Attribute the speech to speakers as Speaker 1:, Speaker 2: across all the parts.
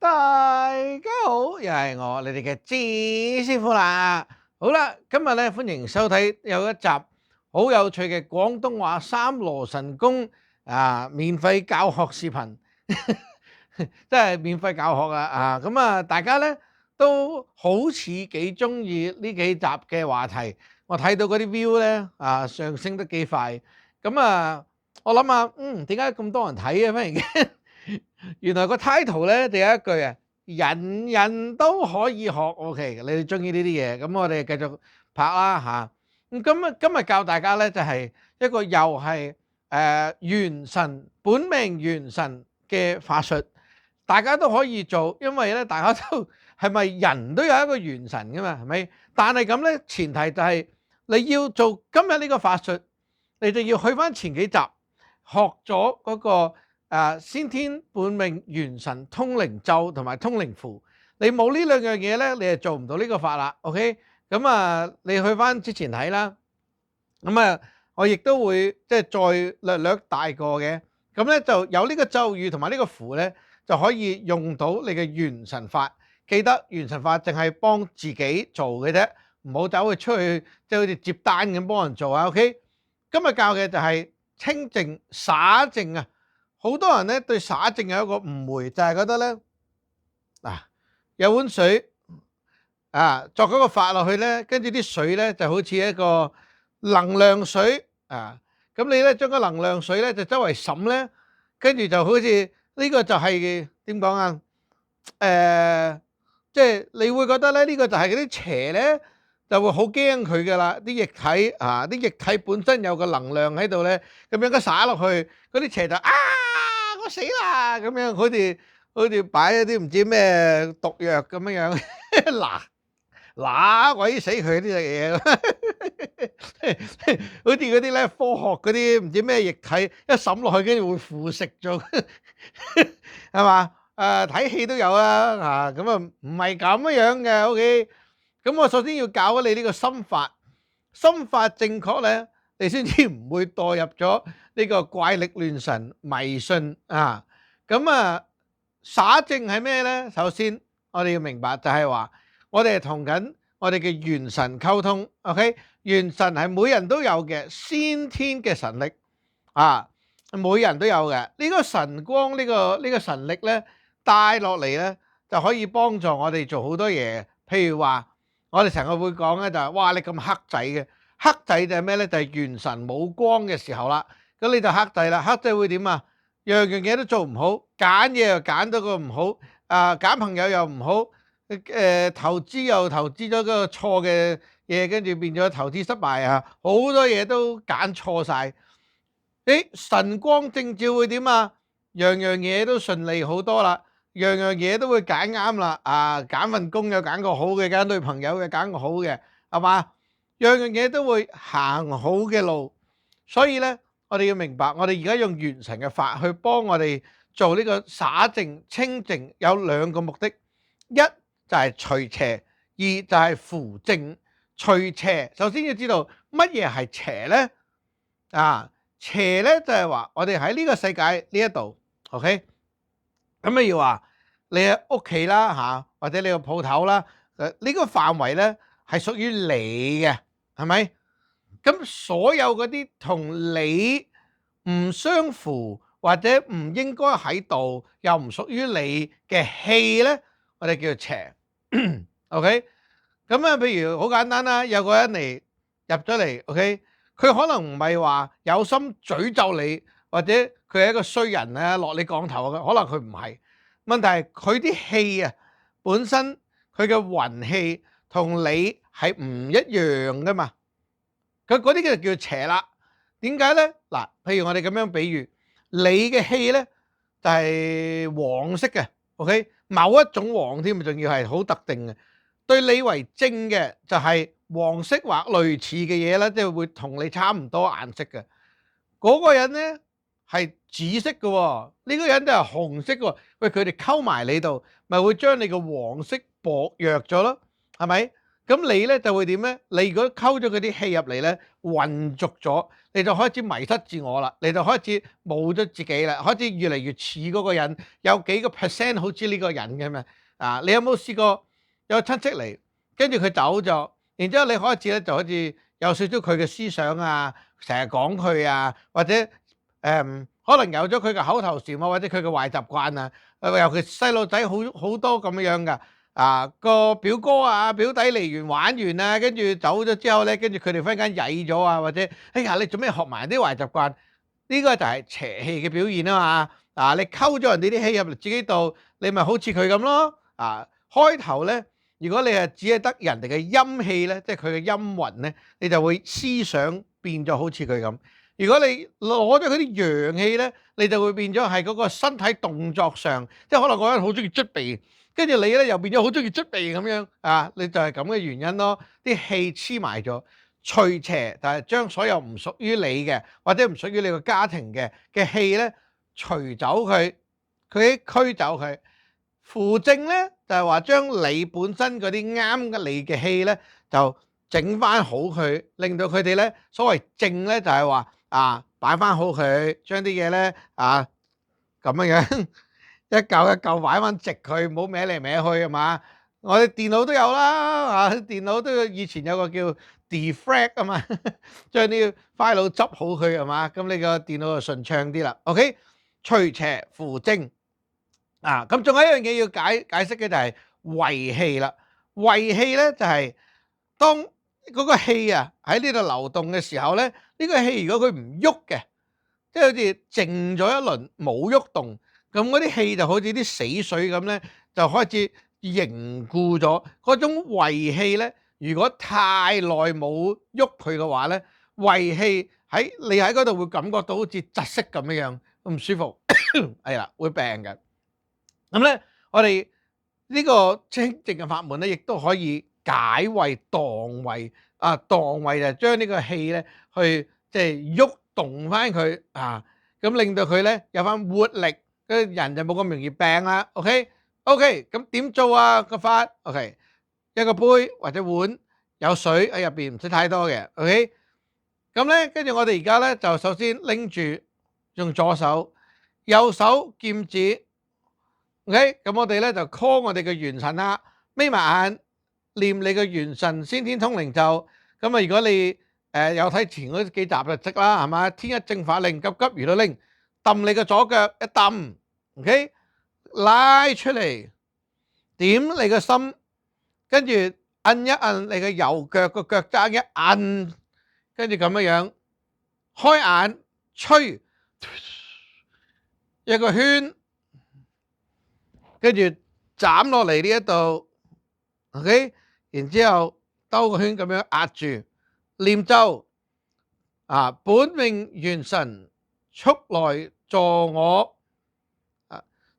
Speaker 1: 大家好，又係我你哋嘅知師傅啦。好啦，今日咧歡迎收睇有一集好有趣嘅廣東話三羅神功免費教學視頻，真係免費教學咁大家咧都好似幾中意呢幾集嘅話題，我睇到嗰啲 view 咧上升得幾快，我諗下，點解咁多人睇嘅？忽然間原來個 title 咧第一句人人都可以學 OK，你哋中意呢啲嘢，咁我哋繼續拍啦嚇。咁今日教大家咧就係一個又係元神本命元神嘅法術，大家都可以做，因為咧大家都係咪人都有一個元神噶嘛，係咪？但係咁咧前提就係你要做今日呢個法術，你就要去翻前幾集學咗嗰個先天本命元神通靈咒同埋通靈符，你冇呢兩樣嘢咧，你係做唔到呢個法啦。OK，咁你去翻之前睇啦。我亦都會即係再略大過嘅。咁咧就有呢個咒語同埋呢個符咧，就可以用到你嘅元神法。記得元神法淨係幫自己做嘅啫，唔好走去出去即係好似接單咁幫人做啊。OK，今日教嘅就係清靜灑淨啊。好多人咧對灑淨有一個誤會，就係覺得咧有碗水作嗰個法落去咧，跟住啲水咧就好似一個能量水咁你咧將個能量水咧就周圍滲咧，跟住就好似呢個就係點講啊？即係你會覺得咧呢個就係嗰啲邪咧就會好驚佢噶啦，啲液體啲液體本身有個能量喺度咧，咁樣一灑落去，嗰啲邪就我死啦咁樣，好似擺一啲唔知咩毒藥咁樣嗱鬼死佢呢隻嘢，好似嗰啲咧科學嗰啲唔知咩液體一滲落去，跟住會腐蝕咗，係嘛？睇戲都有啦咁唔係咁樣嘅。OK，咁我首先要教你呢個心法，心法正確咧，你先至唔會墮入咗呢個怪力亂神迷信灑淨係咩咧？首先我哋要明白就係話，我哋係同緊我哋嘅元神溝通。OK，元神係每人都有嘅先天嘅神力每人都有嘅。呢個神光呢個神力咧帶落嚟咧，就可以幫助我哋做好多嘢。譬如話我哋成日會講咧就係哇，你咁黑仔嘅，黑仔就係咩咧？就係元神冇光嘅時候啦。咁你就黑仔啦，黑仔會點啊？樣樣嘢都做唔好，揀嘢又揀到個唔好，揀朋友又唔好，投資又投資咗個錯嘅嘢，跟住變咗投資失敗好多嘢都揀錯晒。神光正照會點啊？樣樣嘢都順利好多啦，樣樣嘢都會揀啱啦，揀份工又揀個好嘅，揀女朋友嘅揀個好嘅，係嘛？樣樣嘢都會行好嘅路，所以咧。我哋要明白，我哋而家用元神嘅法去幫我哋做呢個灑淨清淨，有兩個目的，一就係除邪，二就係扶正。除邪，首先要知道乜嘢係邪咧？邪咧就係話我哋喺呢個世界呢一度 ，OK， 咁要話你喺屋企啦或者你個鋪頭啦，呢個範圍咧係屬於你嘅，係咪？咁所有嗰啲同你唔相符或者唔應該喺度又唔屬於你嘅氣咧，我哋叫做邪。OK， 咁譬如好簡單啦，有個人嚟入咗嚟 ，OK， 佢可能唔係話有心詛咒你，或者佢係一個衰人落你降頭嘅，可能佢唔係。問題係佢啲氣本身佢嘅運氣同你係唔一樣噶嘛。佢嗰啲就叫邪啦。點解咧？嗱，譬如我哋咁樣比喻，你嘅氣咧就係黃色嘅 ，OK， 某一種黃添，仲要係好特定嘅。對你為正嘅就係黃色或類似嘅嘢啦，即係會同你差唔多顏色嘅。嗰個人咧係紫色嘅，呢個人就係紅色嘅。喂，佢哋溝埋你度，咪會將你嘅黃色薄弱咗咯，係咪？咁你咧就會點咧？你如果溝咗嗰啲氣入嚟咧，混濁咗，你就開始迷失自我啦，你就開始冇咗自己啦，開始越嚟越似嗰個人，有幾個 percent 好似呢個人嘅咩？你有冇試過有親戚嚟，跟住佢走咗，然之後你開始咧就好似有少少佢嘅思想啊，成日講佢啊，或者可能有咗佢嘅口頭禪啊，或者佢嘅壞習慣啊，尤其細路仔好多咁樣噶。個表哥啊表弟嚟完玩完啊，跟住走咗之後咧，跟住佢哋忽然間曳咗啊，或者哎呀你做咩學埋啲壞習慣？呢個就係邪氣嘅表現啊嘛。你溝咗人哋啲氣入嚟自己度，你咪好似佢咁咯。開頭咧，如果你係只係得人哋嘅陰氣咧，即係佢嘅陰魂咧，你就會思想變咗好似佢咁。如果你攞咗佢啲陽氣咧，你就會變咗係嗰個身體動作上，即係可能嗰個人好中意捽鼻，跟住你咧又變咗好中意捽鼻咁樣你就係咁嘅原因咯。啲氣黐埋咗，除邪就係將所有唔屬於你嘅或者唔屬於你個家庭嘅氣咧除走佢，佢驅走佢。扶正咧就係話將你本身嗰啲啱嘅你嘅氣咧就整翻好佢，令到佢哋咧所謂正咧就係話擺翻好佢，將啲嘢咧咁樣一嚿一嚿擺翻直佢，唔好歪嚟歪去係嘛。我哋電腦都有啦，電腦都有以前有個叫 defrag 啊嘛，將啲 file 執好佢係嘛，咁你個電腦就順暢啲啦。OK，除邪扶正。咁仲有一樣嘢要解釋嘅就係胃氣啦。胃氣咧就係當嗰個氣喺呢度流動嘅時候咧，呢個氣如果佢唔喐嘅，即係好似靜咗一輪冇喐動，咁嗰啲氣就好似啲死水咁咧，就開始凝固咗。嗰種胃氣咧，如果太耐冇喐佢嘅話咧，胃氣你喺嗰度會感覺到好似窒息咁樣唔舒服，係啦，會病嘅。咁咧，我哋呢個清靜嘅法門咧，亦都可以解胃蕩胃。蕩胃就係將呢個氣咧，去即係喐動翻佢咁令到佢咧有翻活力，跟人就冇咁容易病啦。OK，咁點做啊個法？OK，一個杯或者碗有水喺入邊，唔使太多嘅。OK，咁咧跟住我哋而家咧就首先拎住用左手，右手劍指。OK，咁我哋咧就 call 我哋嘅元神啦，眯埋眼念你嘅元神先天通靈咒。咁如果你有睇前嗰幾集就識啦，係嘛？天一正法令，急急如律令，揼你嘅左腳一揼，OK，拉出嚟，點你嘅心，跟住摁一摁你嘅右腳個腳踭一摁，跟住咁樣開眼吹一個圈。跟住斬落嚟呢一度 ，OK，然之後兜個圈咁樣壓住，念咒本命元神速來助我，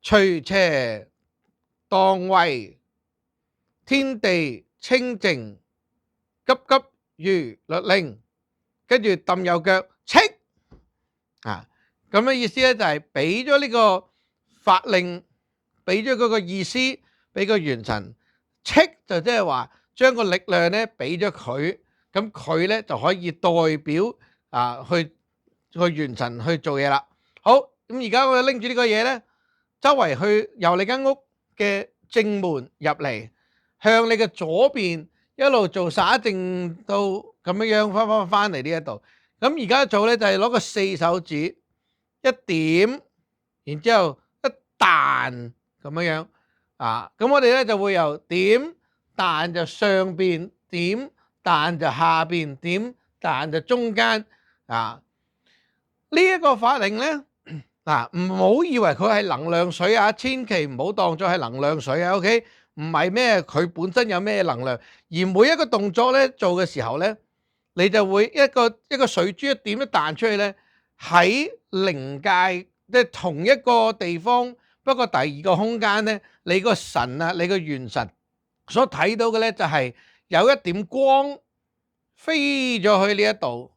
Speaker 1: 除邪蕩胃，天地清淨，急急如律令，跟住揼右腳，戚咁嘅意思咧就係俾咗呢個法令。俾咗嗰個意思，俾個元神，戚就即係話將個力量咧俾咗佢，咁佢咧就可以代表去個元神去做嘢啦。好，咁而家我拎住呢個嘢咧，周圍去由你間屋嘅正門入嚟，向你嘅左邊一路做灑淨到咁樣翻嚟呢一度。咁而家做咧就係攞個四手指一點，然之後一彈。咁樣咁我哋咧就會由點彈就上邊，點彈就下邊，點彈就中間呢一個法令咧唔好以為佢係能量水千祈唔好當作係能量水OK，唔係咩，佢本身有咩能量，而每一個動作咧做嘅時候咧，你就會一個水珠一點一彈出去咧，喺靈界即係同一個地方。不過第二個空間咧，你個神你個元神所睇到嘅咧就係有一點光飛咗去呢一度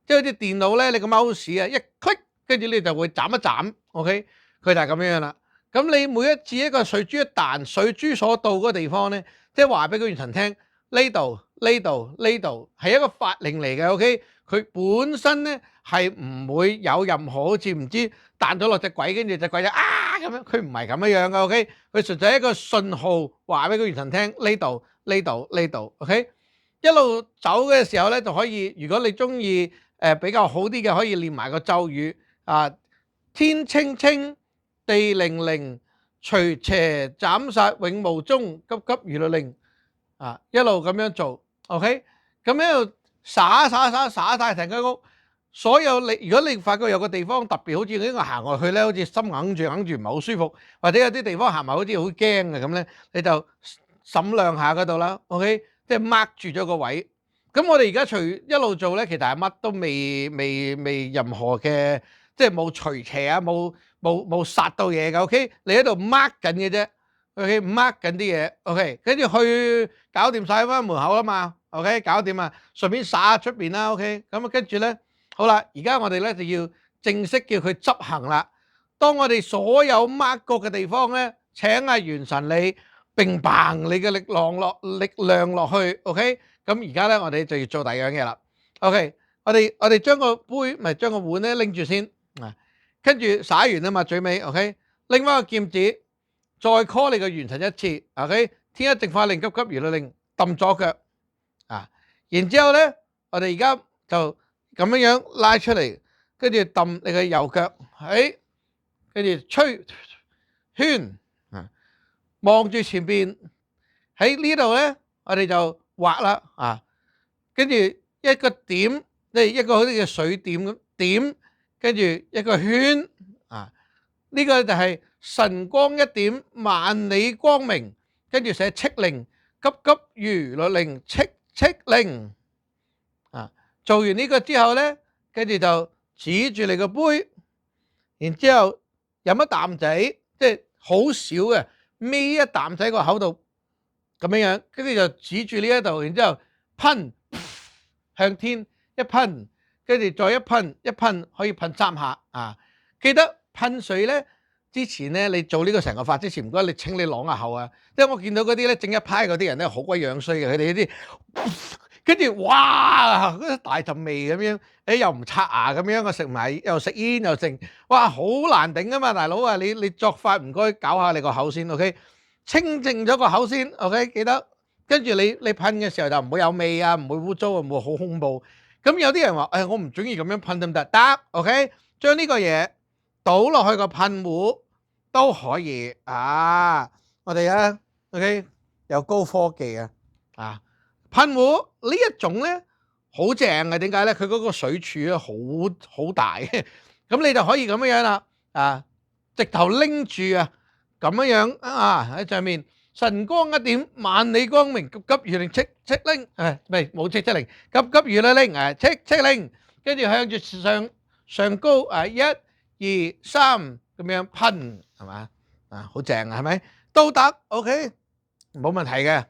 Speaker 1: 即係好似電腦咧，你個 mouse 一 click，跟住你就會斬一斬 ，OK，佢就係咁樣啦。咁你每一次一個水珠一彈，水珠所到嗰個地方咧，即係話俾個元神聽，呢度呢度呢度係一個法令嚟嘅。OK，佢本身咧係唔會有任何好似唔知彈咗落隻鬼，跟住隻鬼就啊咁樣，佢唔係咁樣嘅。OK，佢純粹係一個信號，話俾個元神聽呢度呢度呢度。OK，一路走嘅時候咧就可以，如果你中意比較好啲嘅，可以練埋個咒語啊，天清清，地靈靈，除邪斬殺永無蹤，急急如律令啊！一路咁樣做 ，OK， 咁一路灑晒成間屋，所有你如果你發覺有個地方特別好似呢個行落去咧，好似心硬住唔係好舒服，或者有啲地方行埋好似好驚嘅咁咧，你就審量下嗰度啦 ，OK， 即係 mark 住咗個位。咁我哋而家除一路做咧，其實係乜都未任何嘅，即係冇除邪啊，冇殺到嘢嘅 ，OK， 你喺度 mark 緊嘅啫 ，OK mark 緊啲嘢 ，OK， 跟住去搞掂晒翻門口啦嘛 ，OK 搞掂啊，順便灑出邊啦 ，OK， 咁啊跟住咧，好啦，而家我哋咧就要正式叫佢執行啦。當我哋所有 mark 過嘅地方咧，請阿元神你並棒你嘅力量落去 ，OK。咁而家咧，我哋就要做第二樣嘢啦。OK，我哋將個杯咪將個碗咧拎住先啊，跟住灑完啊嘛，最尾 OK，拎翻個劍指，再 call 你個元神一次 OK， 天一淨化令，急急如律令，揼左腳啊，然之後咧，我哋而家就咁樣拉出嚟，跟住揼你嘅右腳，跟住吹圈啊，望住前邊喺呢度咧，我哋就畫啦啊，跟住一個點，即係一個好似嘅水點咁點，跟住一個圈啊，呢個就係神光一點，萬里光明，跟住寫敕令，急急如律令，敕令啊。做完呢個之後咧，跟住就指住你個杯，然之後飲一啖仔，即係好少嘅，孭一啖仔個口度。咁樣，跟住就指住呢一度，然之後噴向天一噴，跟住再一噴可以噴3下啊！記得噴水咧之前咧，你做呢個成個法之前，唔該你清你啷下口啊！即係我見到嗰啲咧正一派嗰啲人咧，好鬼樣衰嘅，佢哋呢啲跟住哇嗰大陣味咁樣，又唔刷牙咁樣，我食埋又食煙又剩，哇好難頂啊嘛！大佬啊，你作法唔該搞下你個口先 ，OK？清淨咗個口先 ，OK， 記得，跟住你噴嘅時候就唔會有味啊，唔會污糟啊，唔會好恐怖。咁有啲人話，我唔中意咁樣噴得唔得？得 ，OK， 將呢個嘢倒落去個噴壺都可以啊。我哋啊 ，OK， 有高科技啊，噴壺呢一種咧好正嘅，點解咧？佢嗰個水柱咧好大，咁你就可以咁樣啦，直頭拎住啊。咁樣啊喺上面神光一點，萬里光明，急急如令，敕令，唔係冇敕令，急急如律令，敕令，跟住向住上高1、2、3咁樣噴，係嘛好正啊，係咪都得 ？OK， 冇問題嘅。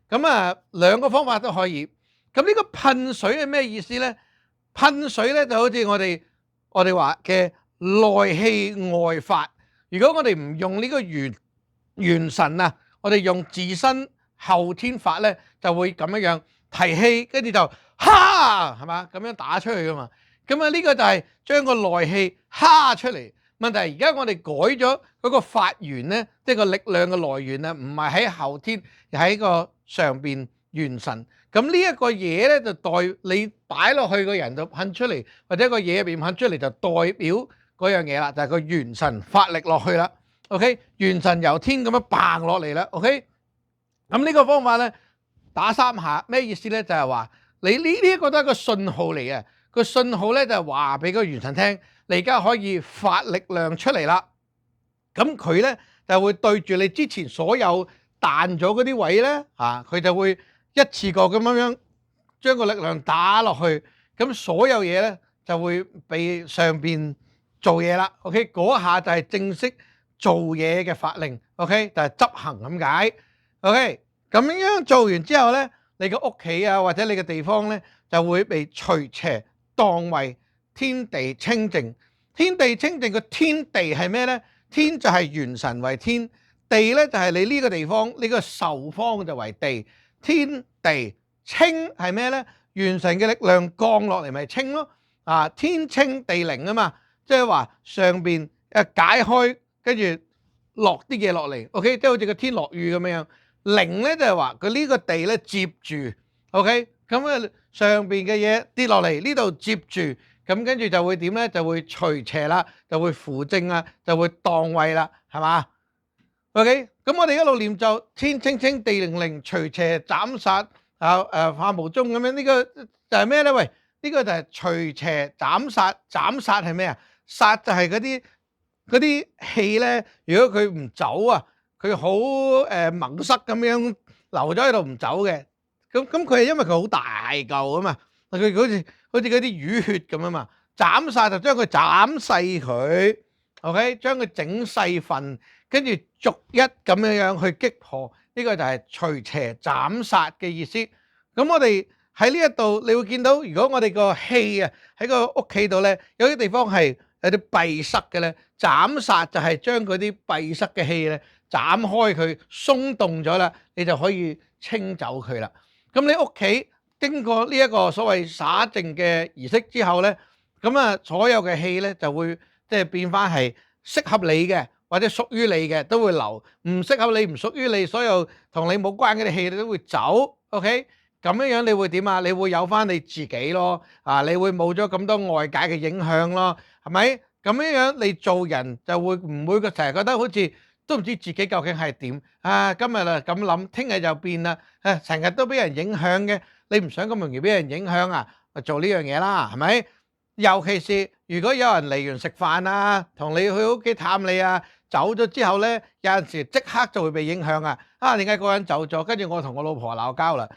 Speaker 1: 咁兩個方法都可以。咁呢個噴水係咩意思咧？噴水咧就好似我哋話嘅內氣外發。如果我哋唔用呢個元神啊，我哋用自身後天法咧，就會咁樣提氣，跟住就哈係嘛咁樣打出去噶嘛。咁呢個就係將個內氣哈出嚟。問題而家我哋改咗嗰個發源咧，即係個力量嘅來源啊，唔係喺後天，而喺個上邊元神。咁呢一個嘢咧，就代你擺落去個人就噴出嚟，或者個嘢入邊噴出嚟就代表嗰樣嘢啦，就係個元神發力落去啦。OK， 元神由天咁樣嘭落嚟啦。OK， 咁呢個方法咧打3下，咩意思咧？就係話你呢一個都係個信號嚟嘅，個信號咧就係話俾個元神聽，你而家可以發力量出嚟啦。咁佢咧就會對住你之前所有彈咗嗰啲位咧，佢就會一次過咁樣將個力量打落去，咁所有嘢咧就會被上邊做嘢啦。OK， 嗰下就係正式做嘢嘅法令。OK， 就係執行咁解。OK， 咁樣做完之後咧，你個屋企啊或者你嘅地方咧就會被除邪當為天地清淨。天地清淨個天地係咩咧？天就係元神為天，地咧就係你呢個地方，呢個受方就為地。天地清係咩咧？元神嘅力量降落嚟咪清咯。天清地靈啊嘛，即係話上邊解開，跟住落啲嘢落嚟。OK，即係好似個天落雨咁樣。靈咧就係話佢呢個地咧接住。OK，咁上邊嘅嘢跌落嚟呢度接住，咁跟住就會點咧？就會除邪啦，就會扶正啦，就會當位啦，係嘛？OK，咁我哋一路念就天清清地靈靈，除邪斬殺化無蹤咁樣，呢個就係咩咧？喂，呢個就係除邪斬殺，斬殺係咩啊？殺就係嗰啲氣咧，如果佢唔走啊，佢好蒙塞咁樣留咗喺度唔走嘅。咁佢係因為佢好大嚿啊嘛，佢好似嗰啲淤血咁啊嘛，斬殺就將佢斬細佢 ，OK， 將佢整細份，跟住逐一咁樣去擊破，呢個就係除邪斬殺嘅意思。咁我哋喺呢一度，你會見到，如果我哋個氣啊喺個屋企度咧，有啲地方係有啲閉塞嘅咧，斬殺就係將嗰啲閉塞嘅氣咧斬開佢，鬆動咗啦，你就可以清走佢啦。咁你屋企經過呢一個所謂灑淨嘅儀式之後咧，咁所有嘅氣咧就會即係變翻係適合你嘅或者屬於你嘅都會留，唔適合你唔屬於你所有同你冇關嘅啲氣你都會走。OK，咁樣你會點啊？你會有翻你自己咯，你會冇咗咁多外界嘅影響咯，係咪？咁樣你做人就會唔會成日覺得好似都唔知自己究竟係點今日咁諗，聽日就變啦，成日都俾人影響嘅，你唔想咁容易俾人影響啊？做呢樣嘢啦，係咪？尤其是如果有人嚟完食飯啊，同你去屋企探你啊，走咗之後咧，有陣時即刻就會被影響啊！點解嗰個人走咗？跟住我同我老婆鬧交啦！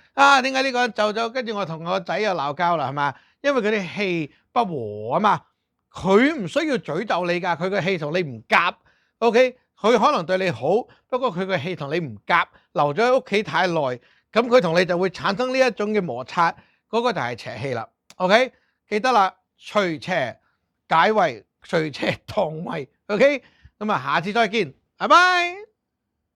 Speaker 1: 點解呢個人走咗？跟住我同我個仔又鬧交啦，係嘛？因為佢啲氣不和啊嘛，佢唔需要詛咒你㗎，佢個氣同你唔夾。OK，佢可能對你好，不過佢個氣同你唔夾，留咗喺屋企太耐，咁佢同你就會產生呢一種嘅摩擦，嗰個就係邪氣啦。OK，記得啦，除邪解圍，除邪當位。OK，咁下次再見，拜拜。